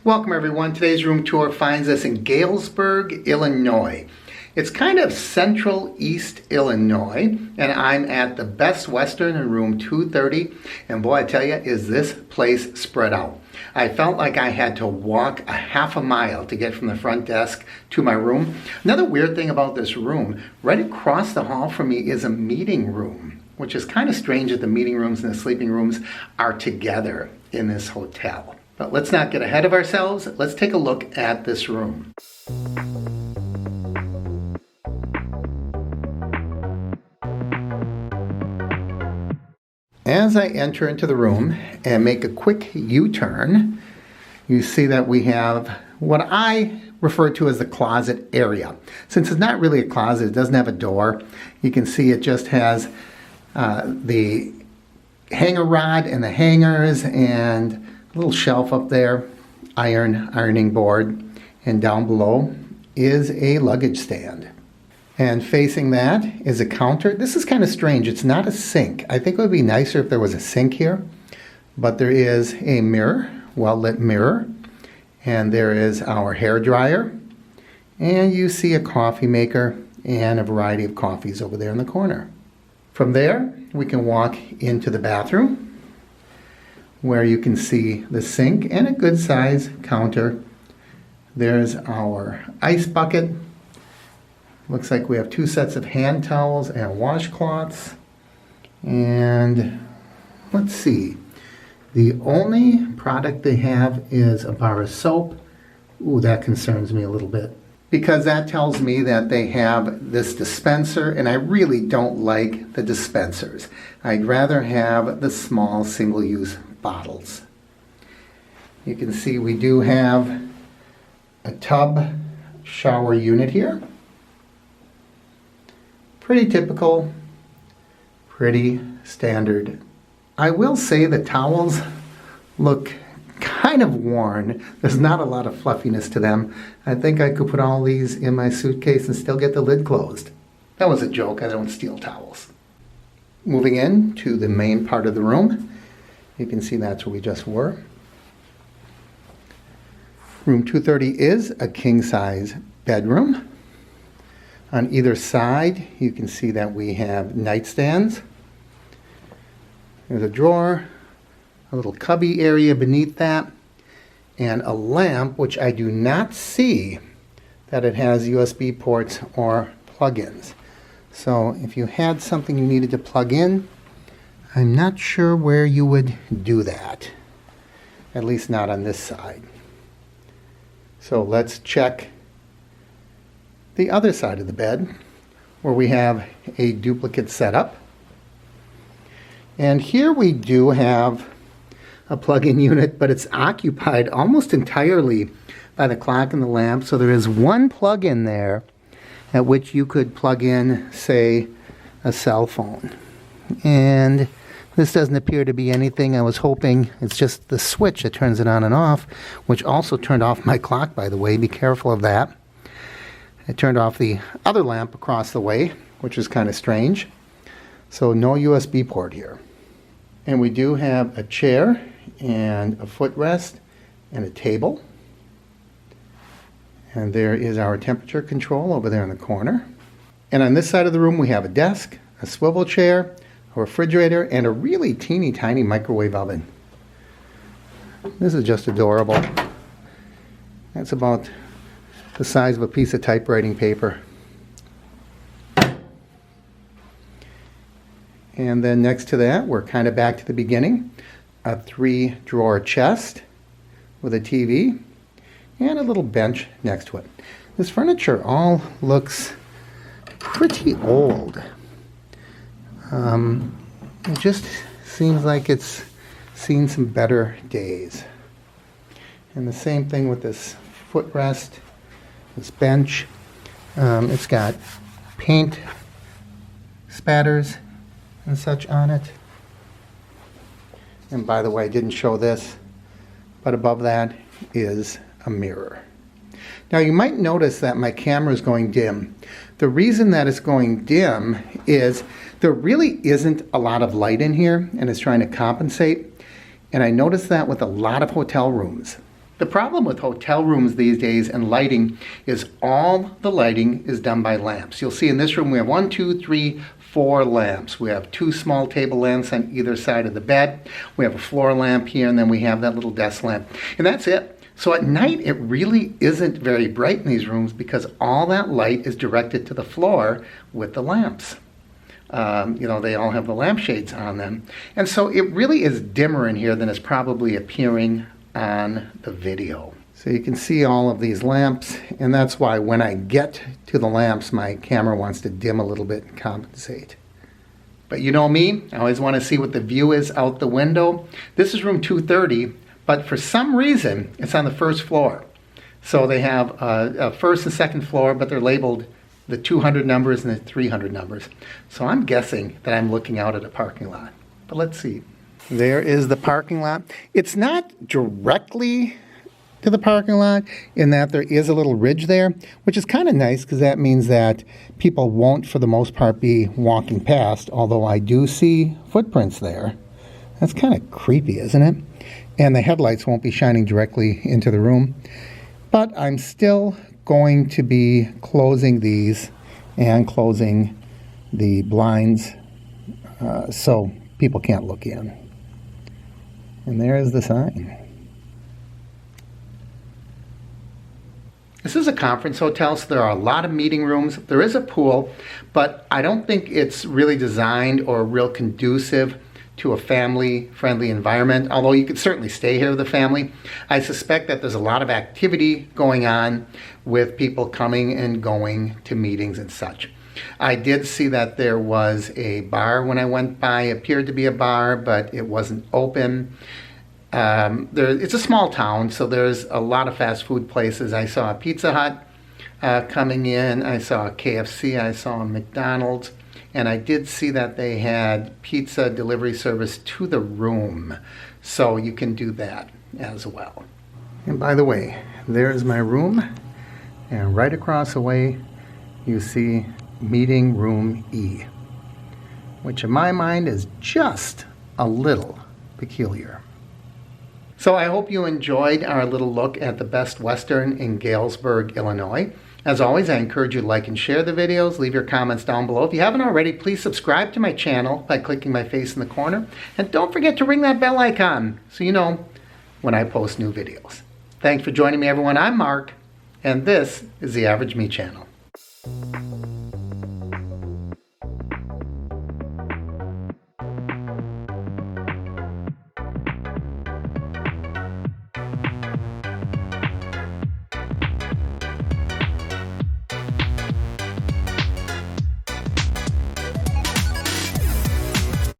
Welcome everyone. Today's room tour finds us in Galesburg, Illinois. It's kind of central East Illinois, and I'm at the Best Western in room 230, and boy, I tell you, is this place spread out. I felt like I had to walk a half a mile to get from the front desk to my room. Another weird thing about this room, right across the hall from me is a meeting room, which is kind of strange that the meeting rooms and the sleeping rooms are together in this hotel. But let's not get ahead of ourselves. Let's take a look at this room. As I enter into the room and make a quick U-turn, you see that we have what I refer to as the closet area. Since it's not really a closet, it doesn't have a door, you can see it just has the hanger rod and the hangers and a little shelf up there, ironing board, and down below is a luggage stand. And facing that is a counter. This is kind of strange. It's not a sink. I think it would be nicer if there was a sink here, but there is a mirror, well-lit mirror, and there is our hair dryer, and you see a coffee maker and a variety of coffees over there in the corner. From there, we can walk into the bathroom, where you can see the sink and a good size counter. There's our ice bucket. Looks like we have 2 sets of hand towels and washcloths. And let's see, the only product they have is a bar of soap. Ooh, that concerns me a little bit, because that tells me that they have this dispenser, and I really don't like the dispensers. I'd rather have the small single-use bottles. You can see we do have a tub shower unit here. Pretty typical, pretty standard. I will say the towels look kind of worn. There's not a lot of fluffiness to them. I think I could put all these in my suitcase and still get the lid closed. That was a joke. I don't steal towels. Moving in to the main part of the room. You can see that's where we just were. Room 230 is a king-size bedroom. On either side, you can see that we have nightstands. There's a drawer, a little cubby area beneath that, and a lamp, which I do not see that it has USB ports or plug-ins. So if you had something you needed to plug in, I'm not sure where you would do that, at least not on this side. So let's check the other side of the bed, where we have a duplicate setup. And here we do have a plug-in unit, but it's occupied almost entirely by the clock and the lamp. So there is one plug-in there at which you could plug in, say, a cell phone. And this doesn't appear to be anything. I was hoping it's just the switch that turns it on and off, which also turned off my clock, by the way. Be careful of that. It turned off the other lamp across the way, which is kind of strange. So no USB port here. And we do have a chair and a footrest and a table. And there is our temperature control over there in the corner. And on this side of the room, we have a desk, a swivel chair, a refrigerator, and a really teeny tiny microwave oven. This is just adorable. That's about the size of a piece of typewriting paper. And then next to that, we're kind of back to the beginning. A 3-drawer chest with a TV and a little bench next to it. This furniture all looks pretty old. It just seems like it's seen some better days. And the same thing with this footrest, this bench. It's got paint spatters and such on it. And by the way, I didn't show this, but above that is a mirror. Now you might notice that my camera is going dim. The reason that it's going dim is there really isn't a lot of light in here, and it's trying to compensate. And I noticed that with a lot of hotel rooms. The problem with hotel rooms these days and lighting is all the lighting is done by lamps. You'll see in this room we have 1, 2, 3, 4 lamps. We have 2 small table lamps on either side of the bed. We have a floor lamp here, and then we have that little desk lamp. And that's it. So at night it really isn't very bright in these rooms because all that light is directed to the floor with the lamps. They all have the lampshades on them. And so it really is dimmer in here than is probably appearing on the video. So you can see all of these lamps, and that's why when I get to the lamps, my camera wants to dim a little bit and compensate. But you know me, I always want to see what the view is out the window. This is room 230, but for some reason, it's on the first floor. So they have a first and second floor, but they're labeled the 200 numbers and the 300 numbers. So I'm guessing that I'm looking out at a parking lot. But let's see. There is the parking lot. It's not directly to the parking lot in that there is a little ridge there, which is kind of nice because that means that people won't, for the most part, be walking past, although I do see footprints there. That's kind of creepy, isn't it? And the headlights won't be shining directly into the room. But I'm still going to be closing these and closing the blinds so people can't look in. And there is the sign. This is a conference hotel, so there are a lot of meeting rooms. There is a pool, but I don't think it's really designed or real conducive to a family-friendly environment, although you could certainly stay here with the family. I suspect that there's a lot of activity going on with people coming and going to meetings and such. I did see that there was a bar when I went by. It appeared to be a bar, but it wasn't open. It's a small town, so there's a lot of fast food places. I saw a Pizza Hut coming in. I saw a KFC. I saw a McDonald's. And I did see that they had pizza delivery service to the room. So you can do that as well. And by the way, there's my room. And right across the way, you see Meeting Room E, which in my mind is just a little peculiar. So I hope you enjoyed our little look at the Best Western in Galesburg, Illinois. As always, I encourage you to like and share the videos. Leave your comments down below. If you haven't already, please subscribe to my channel by clicking my face in the corner. And don't forget to ring that bell icon so you know when I post new videos. Thanks for joining me, everyone. I'm Mark, and this is the Average Me Channel.